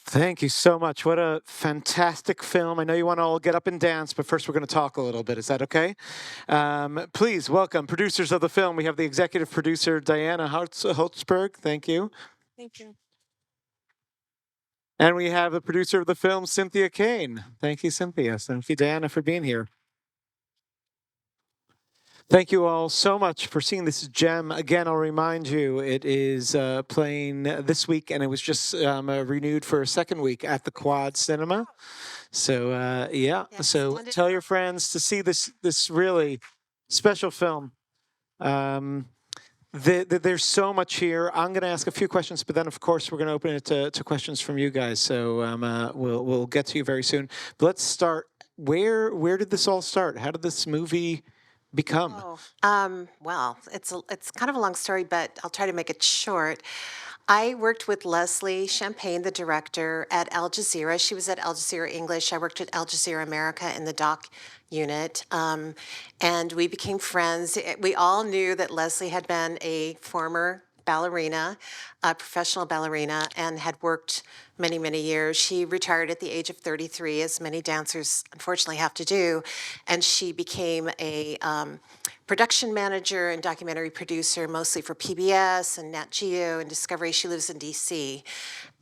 Thank you so much. What a fantastic film. I know you want to all get up and dance, but first we're going to talk a little bit. Is that okay? Please welcome producers of the film. We have the executive producer, Diana Holtzberg. Thank you. Thank you. And we have the producer of the film, Cynthia Kane. Thank you, Cynthia. Thank you, Diana, for being here. Thank you all so much for seeing this gem. Again, I'll remind you, it is playing this week, and it was just renewed for a second week at the Quad Cinema. So, yeah. So tell your friends to see this really special film. There's so much here. I'm going to ask a few questions, but then, of course, we're going to open it to questions from you guys. So we'll get to you very soon. But let's start. Where did this all start? How did this movie become? Well, it's kind of a long story, but I'll try to make it short. I worked with Leslie Champagne, the director, at Al Jazeera. She was at Al Jazeera English. I worked at Al Jazeera America in the doc unit, and we became friends. We all knew that Leslie had been a former ballerina, a professional ballerina, and had worked many, many years. She retired at the age of 33, as many dancers unfortunately have to do, and she became a production manager and documentary producer, mostly for PBS and Nat Geo and Discovery. She lives in DC.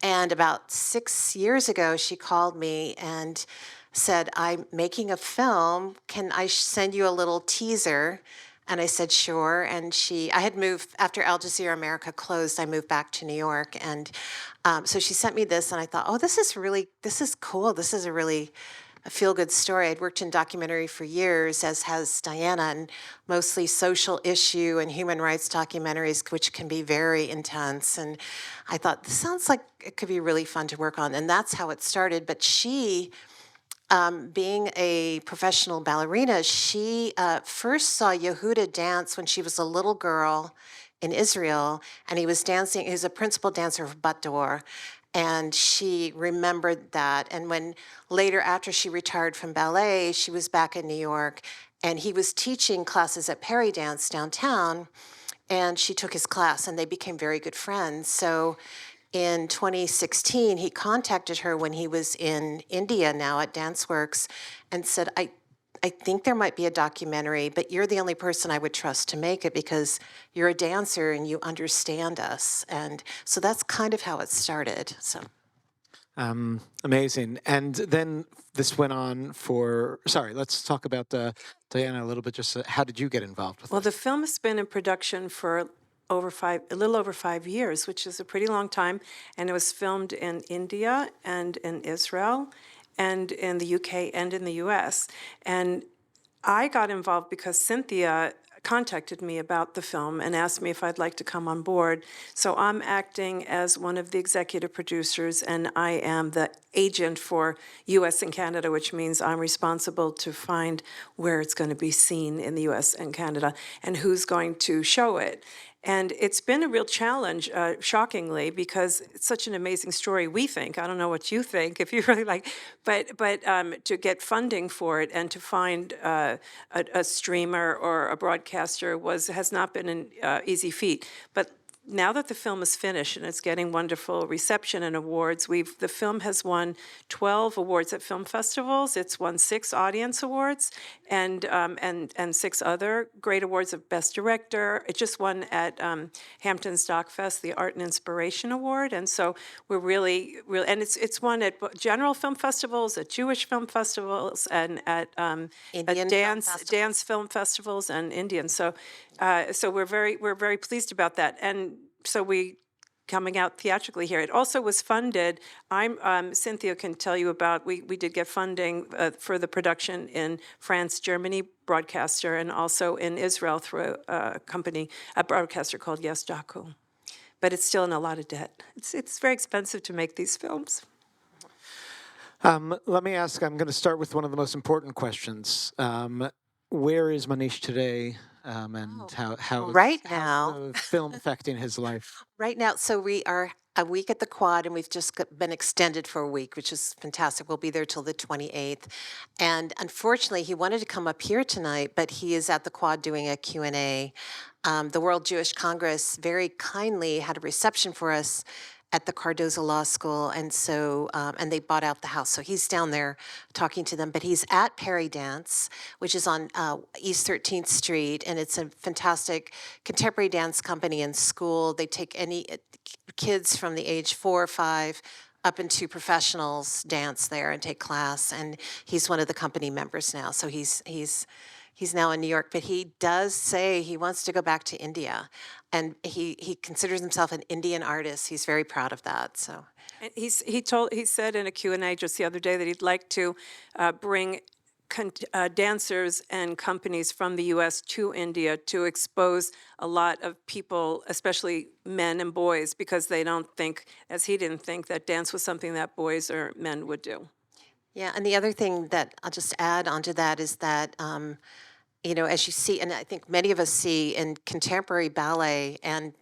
And about 6 years ago, she called me and said, I'm making a film. Can I send you a little teaser? And I said, sure. And I had moved, after Al Jazeera America closed, I moved back to New York. And so she sent me this, and I thought, oh, this is cool. This is a feel-good story. I'd worked in documentary for years, as has Diana, and mostly social issue and human rights documentaries, which can be very intense. And I thought, this sounds like it could be really fun to work on. And that's how it started. But she, being a professional ballerina, she first saw Yehuda dance when she was a little girl in Israel, and he was dancing. He was a principal dancer of Bat D'Or, and she remembered that. And when later, after she retired from ballet, she was back in New York, and he was teaching classes at Perry Dance downtown, and she took his class, and they became very good friends. So in 2016, he contacted her when he was in India now at DanceWorks and said, I think there might be a documentary, but you're the only person I would trust to make it because you're a dancer and you understand us. And so that's kind of how it started. So. Amazing. And then this went on for, sorry, let's talk about Diana a little bit. Just how did you get involved with Well, this? the film has been in production for a little over 5 years, which is a pretty long time. And it was filmed in India and in Israel and in the UK and in the US. And I got involved because Cynthia contacted me about the film and asked me if I'd like to come on board. So I'm acting as one of the executive producers, and I am the agent for US and Canada, which means I'm responsible to find where it's going to be seen in the US and Canada and who's going to show it. And it's been a real challenge, shockingly, because it's such an amazing story, we think. I don't know what you think, if you really like, but to get funding for it and to find a streamer or a broadcaster has not been an easy feat. But now that the film is finished and it's getting wonderful reception and awards, the film has won 12 awards at film festivals. It's won 6 audience awards and 6 other great awards of Best Director. It just won at Hampton's Doc Fest the Art and Inspiration Award, and so we're really, and it's won at general film festivals, at Jewish film festivals, and at dance film festivals and Indian. So we're very pleased about that, and so we coming out theatrically here. It also was funded. Cynthia can tell you about. We did get funding for the production in France, Germany, broadcaster, and also in Israel through a broadcaster called Yes Jaco. But it's still in a lot of debt. It's very expensive to make these films. Let me ask. I'm going to start with one of the most important questions. Where is Manish today? And how's the film affecting his life? Right now, so we are a week at the Quad, and we've just been extended for a week, which is fantastic. We'll be there till the 28th. And unfortunately, he wanted to come up here tonight, but he is at the Quad doing a Q&A. The World Jewish Congress very kindly had a reception for us at the Cardozo Law School, and so and they bought out the house. So he's down there talking to them, but he's at Perry Dance, which is on East 13th Street, and it's a fantastic contemporary dance company and school. They take any kids from the age 4 or 5 up into professionals dance there and take class, and he's one of the company members now. So he's now in New York, but he does say he wants to go back to India, and he considers himself an Indian artist. He's very proud of that. So And he said in a Q&A just the other day that he'd like to bring dancers and companies from the U.S. to India to expose a lot of people, especially men and boys, because they don't think, as he didn't think, that dance was something that boys or men would do. yeah, and the other thing that I'll just add onto that is that as you see, and I think many of us see in contemporary ballet and,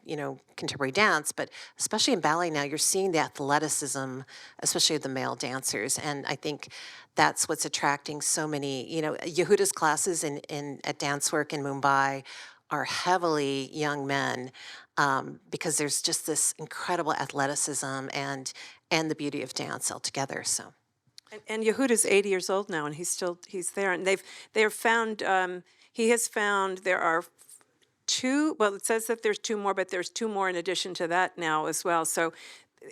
contemporary dance, but especially in ballet now, you're seeing the athleticism, especially of the male dancers. And I think that's what's attracting so many, Yehuda's classes at Dance Work in Mumbai are heavily young men because there's just this incredible athleticism and the beauty of dance altogether. So. And Yehuda's 80 years old now, and he's there. And they're found. He has found there are two. Well, it says that there's two more, but there's two more in addition to that now as well. So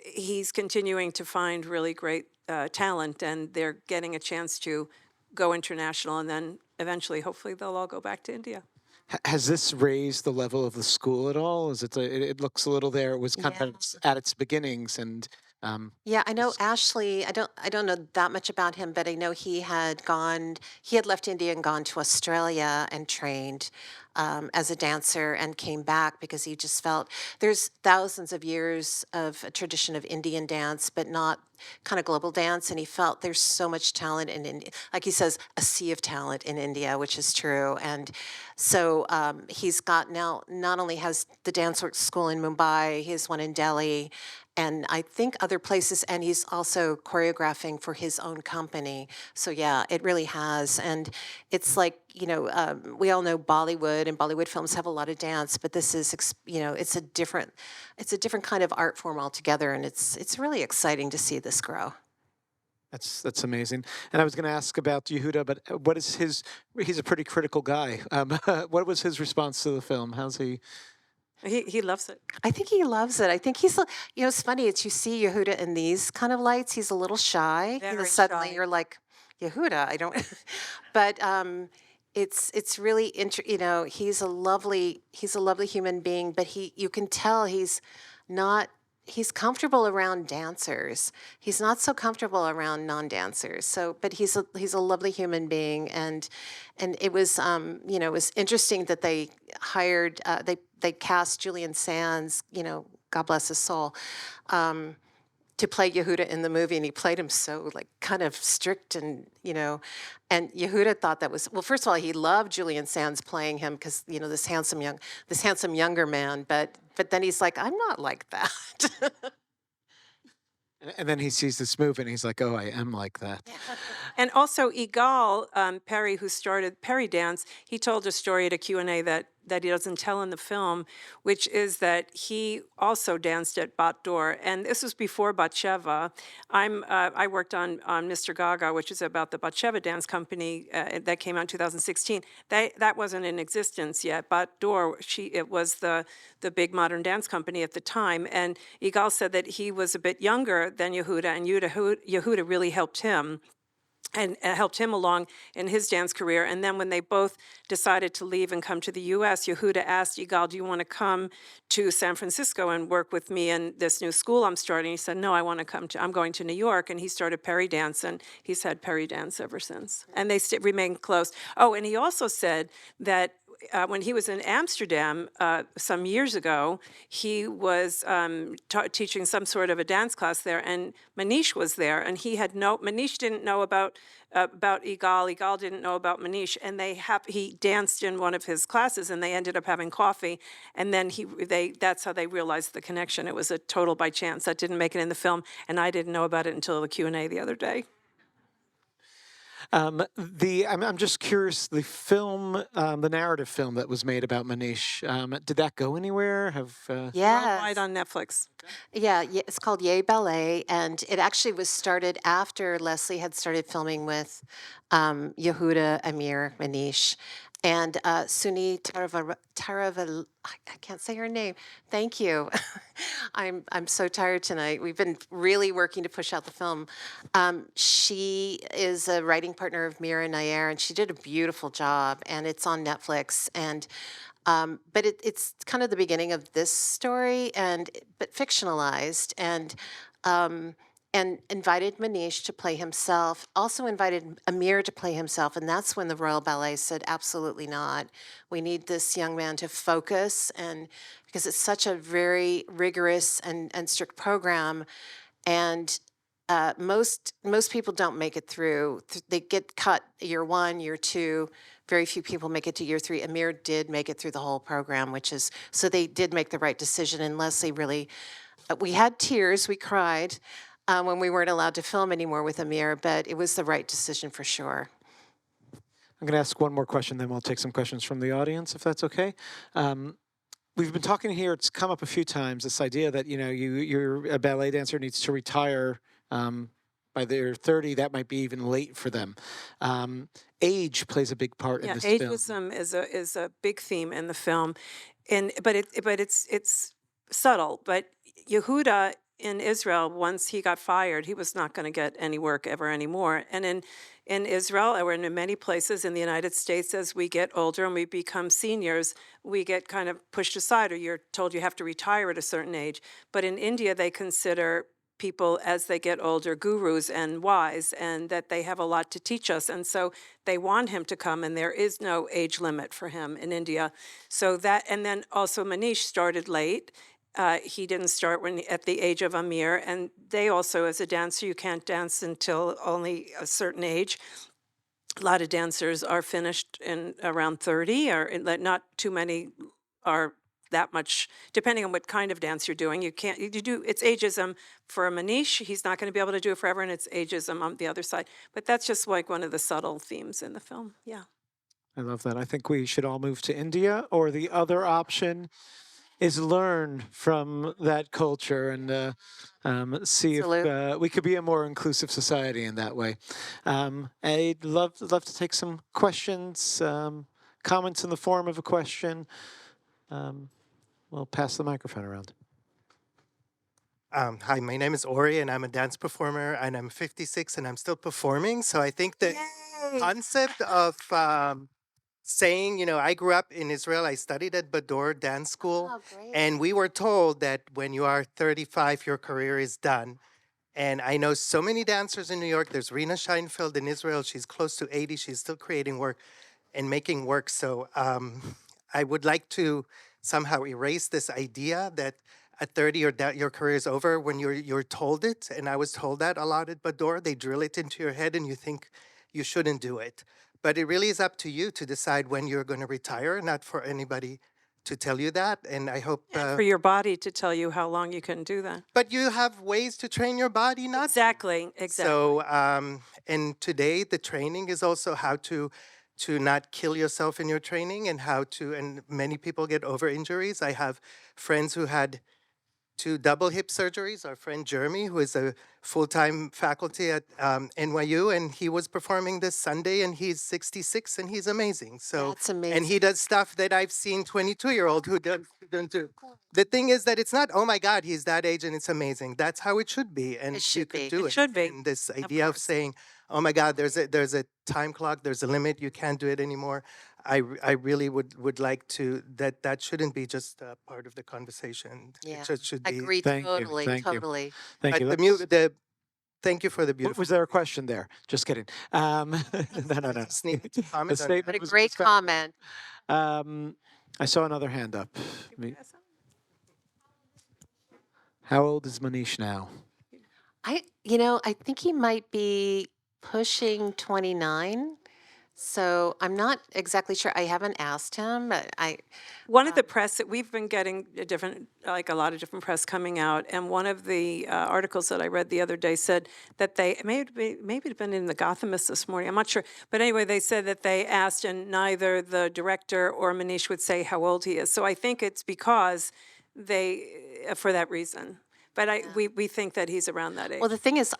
he's continuing to find really great talent, and they're getting a chance to go international, and then eventually, hopefully, they'll all go back to India. Has this raised the level of the school at all? Is it looks a little there. It was kind of at its beginnings, and Yeah, I know Ashley. I don't know that much about him, but I know he had left India and gone to Australia and trained as a dancer and came back because he just felt there's thousands of years of a tradition of Indian dance, but not kind of global dance. And he felt there's so much talent in India. Like he says, a sea of talent in India, which is true. And so he's got now, not only has the dance work school in Mumbai, he has one in Delhi, and I think other places, and he's also choreographing for his own company. So yeah, it really has. And it's like, we all know Bollywood, and Bollywood films have a lot of dance, but this is, it's a different kind of art form altogether, and it's really exciting to see this grow. that's amazing. And I was going to ask about Yehuda, but what is he's a pretty critical guy. What was his response to the film? How's he? He loves it. I think he loves it. I think he's, it's funny. It's you see Yehuda in these kind of lights. He's a little shy. Very Suddenly shy. you're like, Yehuda, I don't. But it's really he's a lovely human being. But you can tell he's not. He's comfortable around dancers. He's not so comfortable around non-dancers. So, but he's a lovely human being, and it was it was interesting that they hired they cast Julian Sands, God bless his soul, to play Yehuda in the movie, and he played him so like kind of strict and and Yehuda thought that was, well, first of all, he loved Julian Sands playing him because this handsome younger man, but then he's like, I'm not like that. And then he sees this move, and he's like, "Oh, I am like that." And also, Igal Perry, who started Perry Dance, he told a story at a Q&A that he doesn't tell in the film, which is that he also danced at Bat Dor, and this was before Batsheva. I worked on Mr. Gaga, which is about the Batsheva dance company that came out in 2016. That wasn't in existence yet. Bat Dor, it was the big modern dance company at the time, and Igal said that he was a bit younger than Yehuda, and Yehuda really helped him. And helped him along in his dance career. And then when they both decided to leave and come to the U.S., Yehuda asked Igal, do you want to come to San Francisco and work with me in this new school I'm starting? He said, no, I'm going to New York. And he started Perry Dance, and he's had Perry Dance ever since. And they remain close. Oh, and he also said that when he was in Amsterdam some years ago, he was teaching some sort of a dance class there, and Manish was there, and Manish didn't know about Igal. Igal didn't know about Manish, and he danced in one of his classes, and they ended up having coffee, and then that's how they realized the connection. It was a total by chance. That didn't make it in the film, and I didn't know about it until the Q&A the other day. I'm just curious. The film, the narrative film that was made about Manish, did that go anywhere? Worldwide Yes. on Netflix. Yeah, it's called Yay Ballet, and it actually was started after Leslie had started filming with Yehuda, Amir, Manish, and Suni I can't say her name. Thank you. I'm so tired tonight. We've been really working to push out the film. She is a writing partner of Mira Nair, and she did a beautiful job, and it's on Netflix. And but it's kind of the beginning of this story, but fictionalized, and invited Manish to play himself. Also invited Amir to play himself, and that's when the Royal Ballet said, "Absolutely not. We need this young man to focus," and because it's such a very rigorous and strict program, and most people don't make it through. They get cut year one, year two. Very few people make it to year three. Amir did make it through the whole program, which is so they did make the right decision. And Leslie really, we had tears, we cried when we weren't allowed to film anymore with Amir, but it was the right decision for sure. I'm going to ask one more question, then we'll take some questions from the audience, if that's okay. We've been talking here, it's come up a few times, this idea that, you're a ballet dancer needs to retire by their 30, that might be even late for them. Age plays a big part in Yeah, this film. ageism is a big theme in the film, but it's subtle. But Yehuda in Israel, once he got fired, he was not going to get any work ever anymore. And in Israel, or in many places in the United States, as we get older and we become seniors, we get kind of pushed aside, or you're told you have to retire at a certain age. But in India, they consider people as they get older gurus and wise, and that they have a lot to teach us, and so they want him to come, and there is no age limit for him in India. So that, and then also Manish started late. He didn't start at the age of Amir, and they also, as a dancer, you can't dance until only a certain age. A lot of dancers are finished in around 30, or not too many are that much, depending on what kind of dance you're doing. You can't, you do, it's ageism for Manish. He's not going to be able to do it forever, and it's ageism on the other side. But that's just like one of the subtle themes in the film. Yeah. I love that. I think we should all move to India, or the other option is learn from that culture and see if Absolutely. we could be a more inclusive society in that way. I'd love to take some questions, comments in the form of a question. We'll pass the microphone around. Hi, my name is Ori, and I'm a dance performer, and I'm 56, and I'm still performing. So I think the concept of saying, I grew up in Israel. I studied at Bador Dance School, Oh, great. and we were told that when you are 35, your career is done. And I know so many dancers in New York. There's Rena Scheinfeld in Israel. She's close to 80. She's still creating work and making work. So I would like to somehow erase this idea that at 30 your career is over when you're told it. And I was told that a lot at Bador. They drill it into your head and you think you shouldn't do it. But it really is up to you to decide when you're going to retire, not for anybody to tell you that. And I hope For your body to tell you how long you can do that. but you have ways to train your body not to. Exactly. So and today the training is also how to not kill yourself in your training, and how to, and many people get over injuries. I have friends who had 2 double hip surgeries. Our friend Jeremy, who is a full-time faculty at NYU, and he was performing this Sunday, and he's 66, and he's amazing. So That's and amazing. he does stuff that I've seen 22-year-old who don't do. The thing is that it's not, oh my God, he's that age and it's amazing. That's how it should be, and It you should could be. do It should be, And this idea of course. saying, oh my God, there's a time clock, there's a limit, you can't do it anymore. I really would like to, that shouldn't be just a part of the conversation. Yeah. It just should be. Agree. Thank you, Totally. thank you. Totally. Thank But you. thank you for the beautiful. Was there a question there? Just kidding. No. Just need to The comment on statement What a was great fa- comment. I saw another hand up. How old is Manish now? I think he might be pushing 29. So I'm not exactly sure. I haven't asked him, but One of the press that we've been getting a lot of different press coming out, and one of the articles that I read the other day said that they maybe it had been in the Gothamist this morning. I'm not sure, but anyway, they said that they asked, and neither the director or Manish would say how old he is. So I think it's because for that reason. But we think that he's around that age. well, the thing is,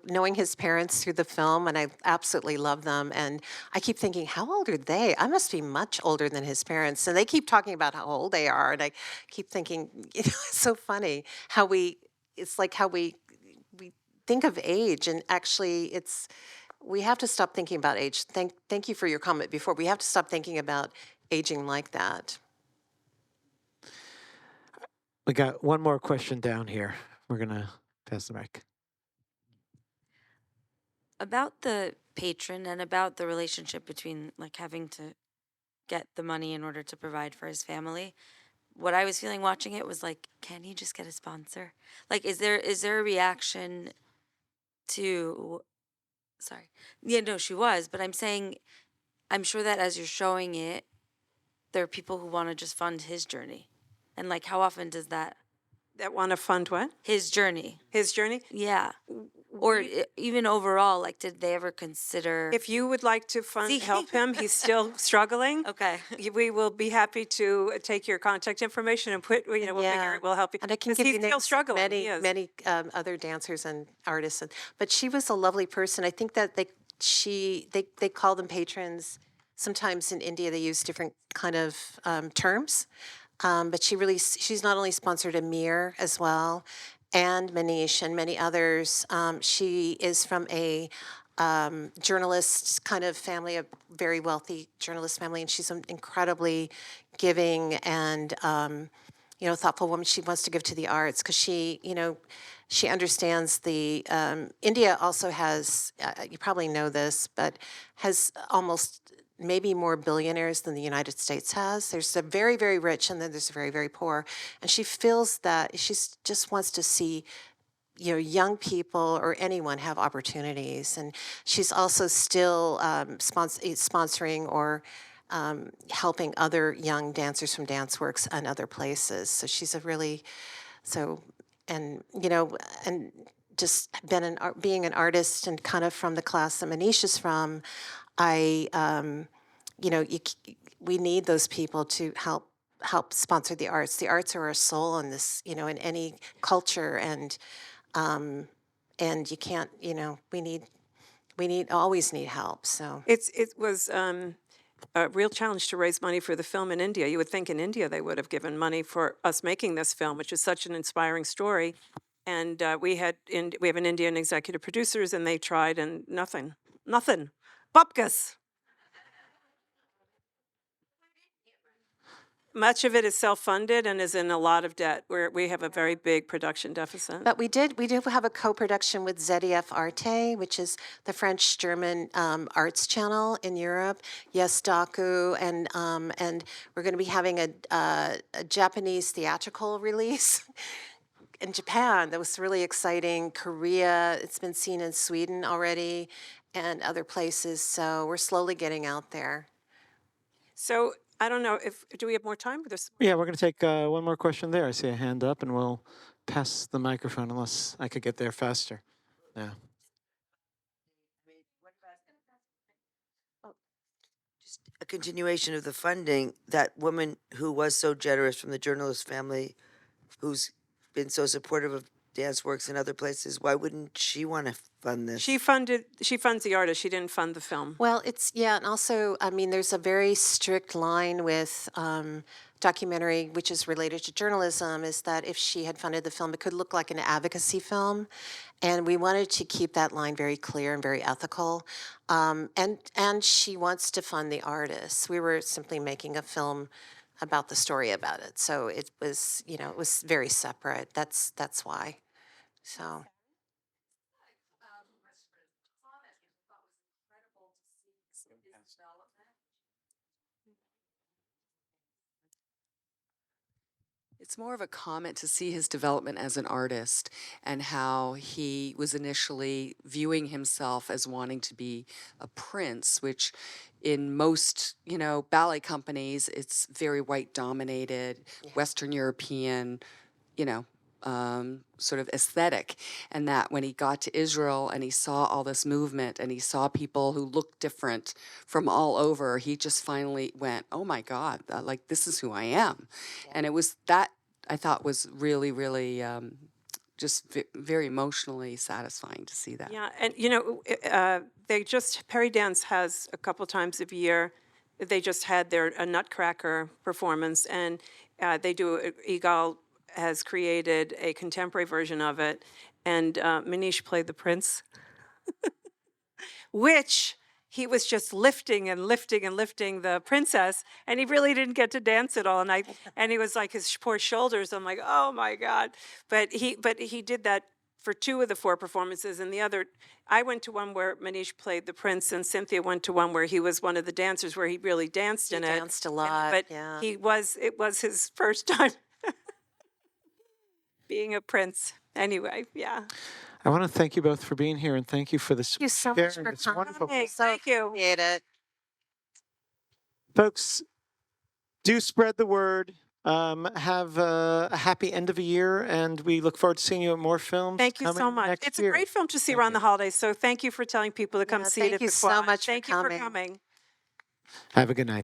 knowing his parents through the film, and I absolutely love them. And I keep thinking, how old are they? I must be much older than his parents. And they keep talking about how old they are. And I keep thinking, it's so funny it's like how we think of age. And actually, we have to stop thinking about age. Thank you for your comment before. We have to stop thinking about aging like that. We got one more question down here. We're going to pass the mic. About the patron and about the relationship between like having to get the money in order to provide for his family. What I was feeling watching it was like, can he just get a sponsor? Like, is there a reaction to? Sorry, yeah, no, she was, but I'm saying, I'm sure that as you're showing it, there are people who want to just fund his journey, and like, how often does that? That want to fund what? His journey. His journey? Yeah. Or even overall, like, did they ever consider? If you would like to help him, he's still struggling. Okay. We will be happy to take your contact information and we'll figure it, we'll help you. And I can 'Cause give you he's still names of struggling. many, He is. many other dancers and artists. But she was a lovely person. I think that they call them patrons. Sometimes in India they use different kind of terms. But she's not only sponsored Amir as well, and Manish and many others. She is from a journalist kind of family, a very wealthy journalist family, and she's an incredibly giving and thoughtful woman. She wants to give to the arts because she understands the India also has you probably know this, but has almost maybe more billionaires than the United States has. There's a very, very rich and then there's a very, very poor. And she feels that she just wants to see young people or anyone have opportunities. And she's also still sponsoring or helping other young dancers from DanceWorks and other places. So she's and just being an artist and kind of from the class that Manish is from, we need those people to help sponsor the arts. The arts are our soul in this, in any culture, and you can't, we always need help. So It was a real challenge to raise money for the film in India. You would think in India they would have given money for us making this film, which is such an inspiring story. And we have an Indian executive producers, and they tried, and nothing. Bupkas. Much of it is self-funded and is in a lot of debt. We have a very big production deficit. But we do have a co-production with ZDF Arte, which is the French-German arts channel in Europe. Yes, Daku, and we're going to be having a Japanese theatrical release in Japan. That was really exciting. Korea, it's been seen in Sweden already, and other places. So we're slowly getting out there. So I don't know do we have more time? Yeah, we're going to take one more question there. I see a hand up, and we'll pass the microphone unless I could get there faster. Yeah. Just a continuation of the funding, that woman who was so generous from the journalist family, who's been so supportive of DanceWorks and other places, why wouldn't she want to fund this? She funds the artist. She didn't fund the film. Well, and also, there's a very strict line with documentary, which is related to journalism, is that if she had funded the film, it could look like an advocacy film. And we wanted to keep that line very clear and very ethical. And she wants to fund the artists. We were simply making a film about the story about it. So it was, it was very separate. That's why. So. It's more of a comment to see his development as an artist and how he was initially viewing himself as wanting to be a prince, which in most, ballet companies, it's very white dominated, Western European, sort of aesthetic. And that when he got to Israel and he saw all this movement and he saw people who looked different from all over, he just finally went, oh my God, like this is who I am. And it was that I thought was really, really just very emotionally satisfying to see that. Yeah, and Perry Dance has a couple times a year, they just had a Nutcracker performance, and Egal has created a contemporary version of it, and Manish played the prince, which he was just lifting and lifting and lifting the princess, and he really didn't get to dance at all. And he was like his poor shoulders. I'm like, oh my God! But he did that for 2 of the 4 performances, and the other, I went to one where Manish played the prince, and Cynthia went to one where he was one of the dancers, where he really danced in it. Danced a lot, But yeah. it was his first time being a prince. Anyway, yeah. I want to thank you both for being here, and thank you for this. Thank you so much for It's coming. wonderful. Thank you. Appreciate it. Folks, do spread the word. Have a happy end of a year, and we look forward to seeing you at more films. Thank you so coming much. next It's a year. great film to see Thank around you. the holidays, so thank you for telling people to come Yeah, see it thank at you the so Quad. much for Thank you for coming. coming. Have a good night.